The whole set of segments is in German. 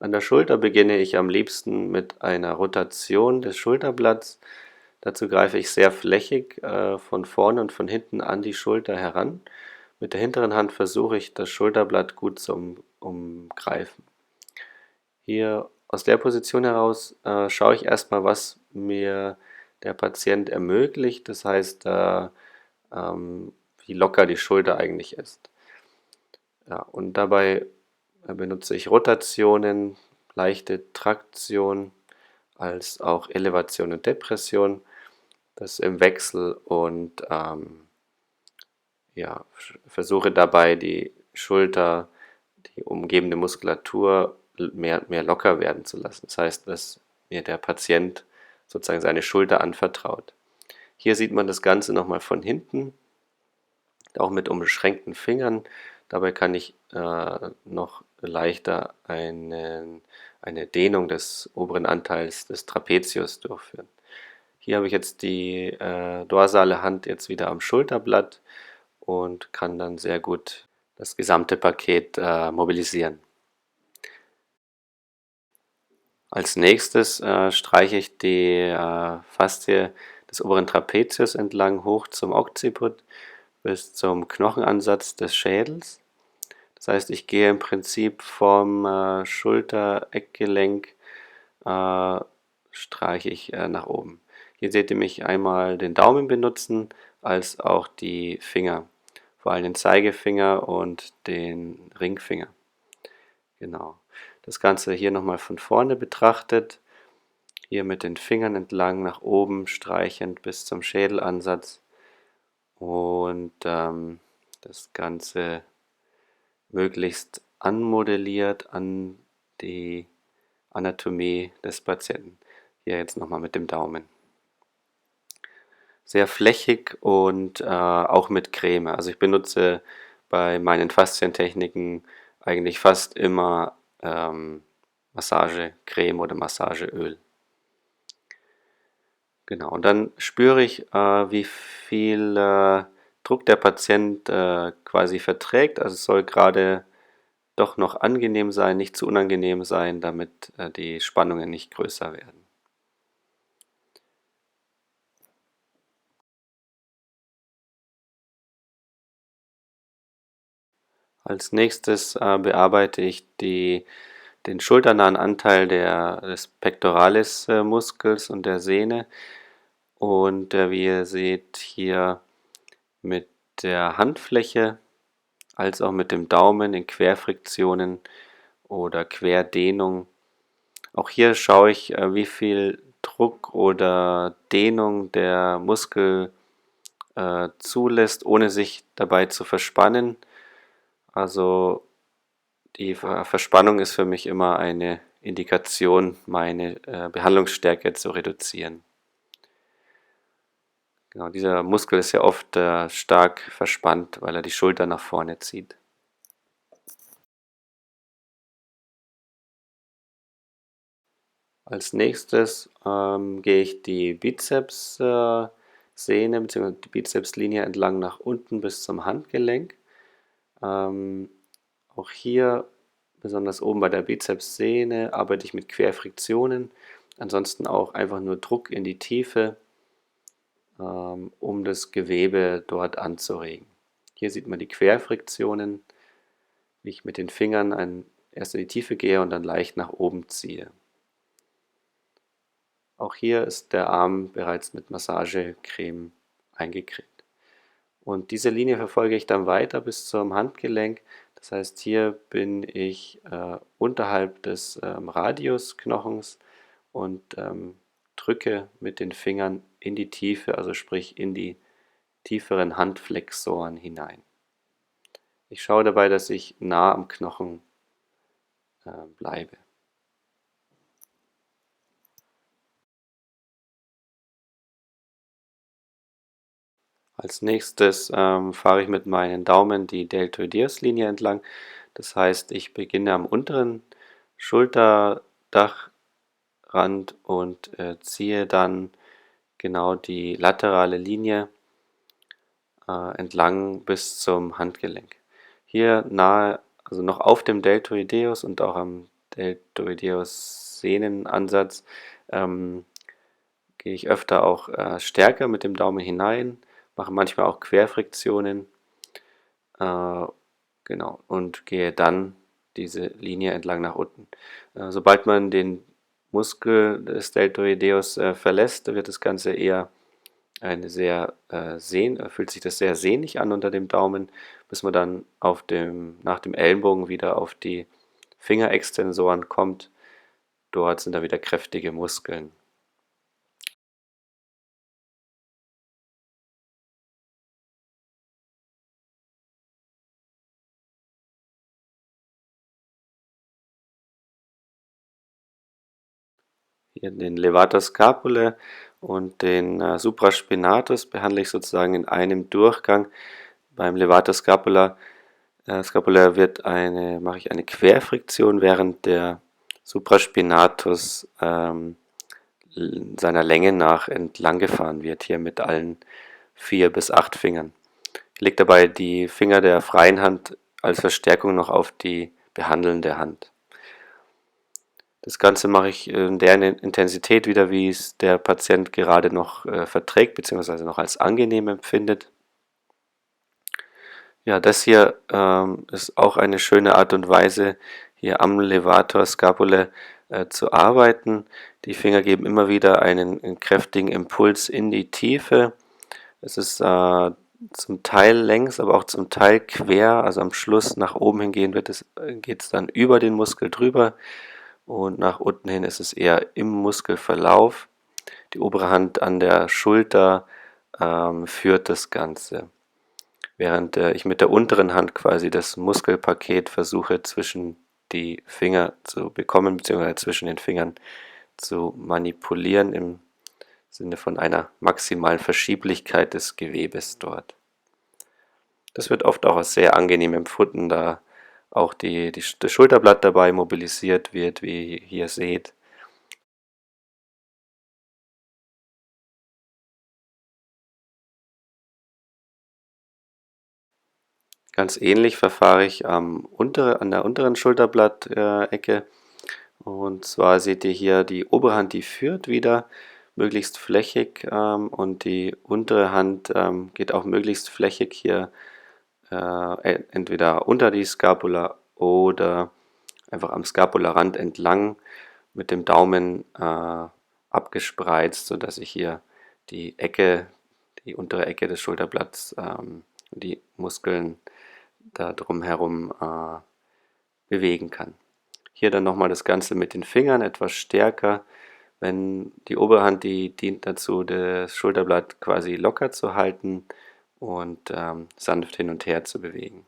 An der Schulter beginne ich am liebsten mit einer Rotation des Schulterblatts. Dazu greife ich sehr flächig von vorne und von hinten an die Schulter heran. Mit der hinteren Hand versuche ich, das Schulterblatt gut zu umgreifen. Hier aus der Position heraus schaue ich erstmal, was mir der Patient ermöglicht. Das heißt, wie locker die Schulter eigentlich ist. Ja, und dabei benutze ich Rotationen, leichte Traktion als auch Elevation und Depression. Das im Wechsel und ja, versuche dabei die Schulter, die umgebende Muskulatur mehr locker werden zu lassen. Das heißt, dass mir der Patient sozusagen seine Schulter anvertraut. Hier sieht man das Ganze nochmal von hinten, auch mit umschränkten Fingern. Dabei kann ich noch leichter eine Dehnung des oberen Anteils des Trapezius durchführen. Hier habe ich jetzt die dorsale Hand jetzt wieder am Schulterblatt und kann dann sehr gut das gesamte Paket mobilisieren. Als nächstes streiche ich die Faszie des oberen Trapezius entlang hoch zum Occiput bis zum Knochenansatz des Schädels. Das heißt, ich gehe im Prinzip vom Schulter-Eckgelenk streiche ich nach oben. Hier seht ihr mich einmal den Daumen benutzen, als auch die Finger, vor allem den Zeigefinger und den Ringfinger. Genau. Das Ganze hier nochmal von vorne betrachtet, hier mit den Fingern entlang nach oben streichend bis zum Schädelansatz und das Ganze möglichst anmodelliert an die Anatomie des Patienten. Hier jetzt nochmal mit dem Daumen. Sehr flächig und auch mit Creme. Also ich benutze bei meinen Faszientechniken eigentlich fast immer Massagecreme oder Massageöl. Genau, und dann spüre ich, wie viel Druck der Patient quasi verträgt. Also es soll gerade doch noch angenehm sein, nicht zu unangenehm sein, damit die Spannungen nicht größer werden. Als nächstes bearbeite ich den schulternahen Anteil des Pectoralis-Muskels und der Sehne. Und wie ihr seht, hier mit der Handfläche als auch mit dem Daumen in Querfriktionen oder Querdehnung. Auch hier schaue ich, wie viel Druck oder Dehnung der Muskel zulässt, ohne sich dabei zu verspannen. Also die Verspannung ist für mich immer eine Indikation, meine Behandlungsstärke zu reduzieren. Genau, dieser Muskel ist ja oft stark verspannt, weil er die Schulter nach vorne zieht. Als nächstes gehe ich die Bizepssehne bzw. die Bizepslinie entlang nach unten bis zum Handgelenk. Auch hier, besonders oben bei der Bizepssehne, arbeite ich mit Querfriktionen. Ansonsten auch einfach nur Druck in die Tiefe, um das Gewebe dort anzuregen. Hier sieht man die Querfriktionen, wie ich mit den Fingern erst in die Tiefe gehe und dann leicht nach oben ziehe. Auch hier ist der Arm bereits mit Massagecreme eingecremt. Und diese Linie verfolge ich dann weiter bis zum Handgelenk. Das heißt, hier bin ich unterhalb des Radiusknochens und drücke mit den Fingern in die Tiefe, also sprich in die tieferen Handflexoren hinein. Ich schaue dabei, dass ich nah am Knochen bleibe. Als nächstes fahre ich mit meinen Daumen die Deltoideuslinie entlang. Das heißt, ich beginne am unteren Schulterdachrand und ziehe dann genau die laterale Linie entlang bis zum Handgelenk. Hier nahe, also noch auf dem Deltoideus und auch am Deltoideus-Sehnenansatz gehe ich öfter auch stärker mit dem Daumen hinein, mache manchmal auch Querfriktionen, äh, genau, und gehe dann diese Linie entlang nach unten. Sobald man den Muskel des Deltoideus verlässt, wird das Ganze eher fühlt sich das sehr sehnig an unter dem Daumen, bis man dann nach dem Ellenbogen wieder auf die Fingerextensoren kommt. Dort sind da wieder kräftige Muskeln. Hier den Levator Scapulae und den Supraspinatus behandle ich sozusagen in einem Durchgang. Beim Levator Scapulae mache ich eine Querfriktion, während der Supraspinatus seiner Länge nach entlang gefahren wird, hier mit allen 4 bis 8 Fingern. Ich lege dabei die Finger der freien Hand als Verstärkung noch auf die behandelnde Hand. Das Ganze mache ich in der Intensität wieder, wie es der Patient gerade noch verträgt bzw. noch als angenehm empfindet. Ja, das hier ist auch eine schöne Art und Weise, hier am Levator Scapulae zu arbeiten. Die Finger geben immer wieder einen kräftigen Impuls in die Tiefe. Es ist zum Teil längs, aber auch zum Teil quer. Also am Schluss nach oben hingehen geht es dann über den Muskel drüber und nach unten hin ist es eher im Muskelverlauf. Die obere Hand an der Schulter führt das Ganze, während ich mit der unteren Hand quasi das Muskelpaket versuche zwischen die Finger zu bekommen, beziehungsweise zwischen den Fingern zu manipulieren im Sinne von einer maximalen Verschieblichkeit des Gewebes dort. Das wird oft auch als sehr angenehm empfunden, da auch das Schulterblatt dabei mobilisiert wird, wie ihr hier seht. Ganz ähnlich verfahre ich an der unteren Schulterblattecke. Und zwar seht ihr hier die obere Hand, die führt wieder möglichst flächig und die untere Hand geht auch möglichst flächig hier entweder unter die Scapula oder einfach am Scapularrand entlang mit dem Daumen abgespreizt, sodass ich hier die Ecke, die untere Ecke des Schulterblatts, die Muskeln da drumherum bewegen kann. Hier dann nochmal das Ganze mit den Fingern etwas stärker. Wenn die Oberhand, die dient dazu, das Schulterblatt quasi locker zu halten und sanft hin und her zu bewegen.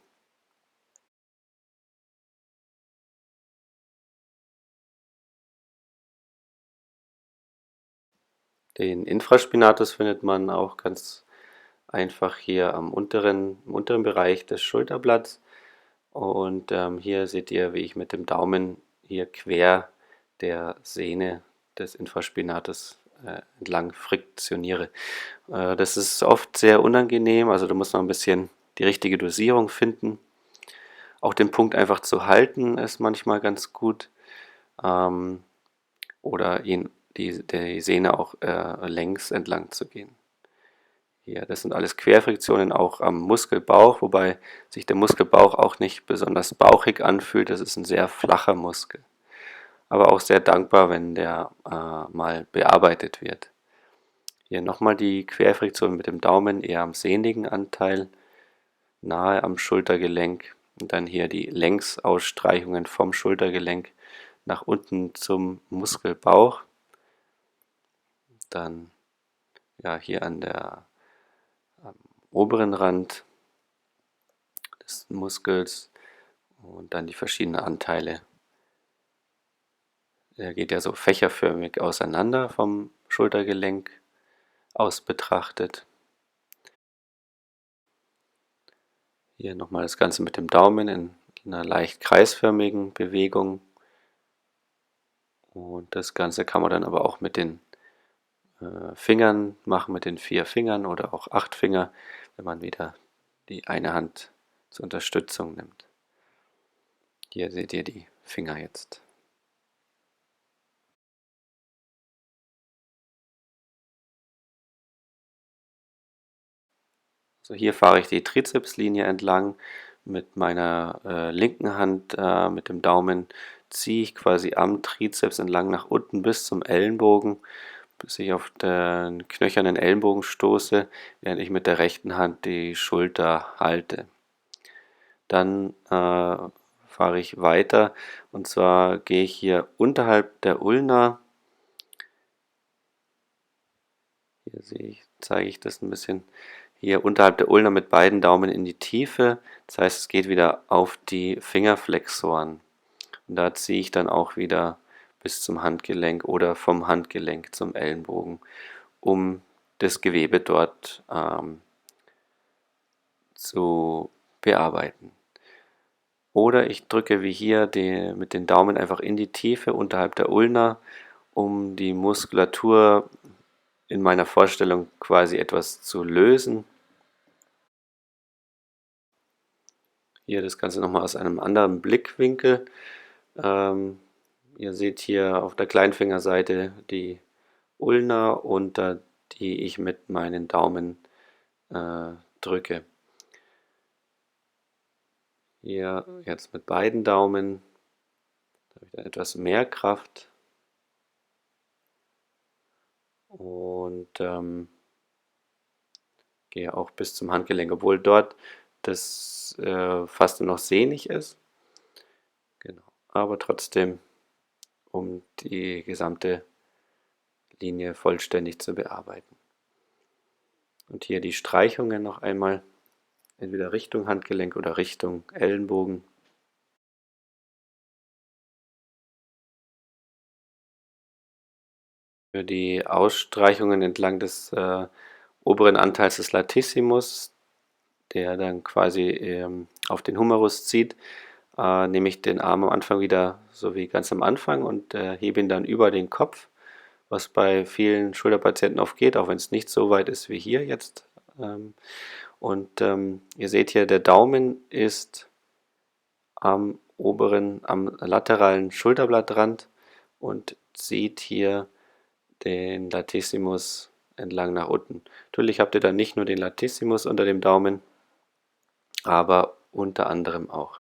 Den Infraspinatus findet man auch ganz einfach hier im unteren Bereich des Schulterblatts. Und hier seht ihr, wie ich mit dem Daumen hier quer der Sehne des Infraspinatus entlang friktioniere. Das ist oft sehr unangenehm, also da muss man ein bisschen die richtige Dosierung finden. Auch den Punkt einfach zu halten ist manchmal ganz gut. Oder die Sehne auch längs entlang zu gehen. Hier, das sind alles Querfriktionen auch am Muskelbauch, wobei sich der Muskelbauch auch nicht besonders bauchig anfühlt. Das ist ein sehr flacher Muskel, aber auch sehr dankbar, wenn der mal bearbeitet wird. Hier nochmal die Querfriktion mit dem Daumen eher am sehnigen Anteil, nahe am Schultergelenk. Und dann hier die Längsausstreichungen vom Schultergelenk nach unten zum Muskelbauch. Dann ja hier am oberen Rand des Muskels und dann die verschiedenen Anteile. Er geht ja so fächerförmig auseinander vom Schultergelenk aus betrachtet. Hier nochmal das Ganze mit dem Daumen in einer leicht kreisförmigen Bewegung. Und das Ganze kann man dann aber auch mit den Fingern machen, mit den 4 Fingern oder auch 8 Finger, wenn man wieder die eine Hand zur Unterstützung nimmt. Hier seht ihr die Finger jetzt. So, hier fahre ich die Trizepslinie entlang mit meiner linken Hand, mit dem Daumen ziehe ich quasi am Trizeps entlang nach unten bis zum Ellenbogen, bis ich auf den knöchernen Ellenbogen stoße, während ich mit der rechten Hand die Schulter halte. Dann fahre ich weiter, und zwar gehe ich hier unterhalb der Ulna. Hier zeige ich das ein bisschen. Hier unterhalb der Ulna mit beiden Daumen in die Tiefe. Das heißt, es geht wieder auf die Fingerflexoren. Und da ziehe ich dann auch wieder bis zum Handgelenk oder vom Handgelenk zum Ellenbogen, um das Gewebe dort zu bearbeiten. Oder ich drücke wie hier mit den Daumen einfach in die Tiefe unterhalb der Ulna, um die Muskulatur in meiner Vorstellung quasi etwas zu lösen. Hier das Ganze nochmal aus einem anderen Blickwinkel. Ihr seht hier auf der Kleinfingerseite die Ulna, unter die ich mit meinen Daumen drücke. Hier jetzt mit beiden Daumen, da habe ich dann etwas mehr Kraft und gehe auch bis zum Handgelenk, obwohl dort das fast nur noch sehnig ist. Genau. Aber trotzdem, um die gesamte Linie vollständig zu bearbeiten. Und hier die Streichungen noch einmal, entweder Richtung Handgelenk oder Richtung Ellenbogen. Für die Ausstreichungen entlang des oberen Anteils des Latissimus, der dann quasi auf den Humerus zieht, nehme ich den Arm am Anfang wieder so wie ganz am Anfang und hebe ihn dann über den Kopf, was bei vielen Schulterpatienten oft geht, auch wenn es nicht so weit ist wie hier jetzt. Ihr seht hier, der Daumen ist am am lateralen Schulterblattrand und zieht hier den Latissimus entlang nach unten. Natürlich habt ihr dann nicht nur den Latissimus unter dem Daumen, aber unter anderem auch.